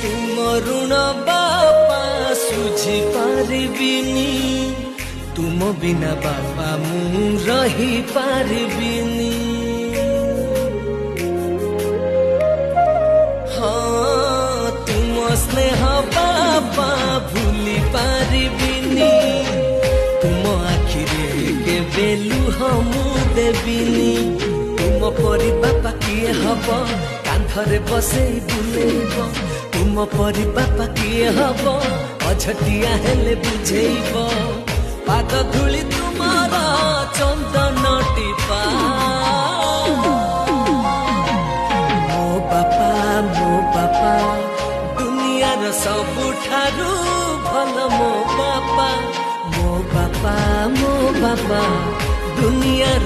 तुम ऋण बापा सुझी पारिबिनी तुम बिना बापा मु रही पारिबिनी हाँ तुम स्नेह बापा भूली पारिबिनी तुम आखिरे केबे लुह मु देबिनी तुम परी बापा किए हब कांधरे बसेई बुलेइब तुम परी बापा किए हब अझटिया हेले बुझेइब पाद धूली तुमार चंदन टीपा मो बापा दुनियार सबुठारु भल मो बापा दुनियार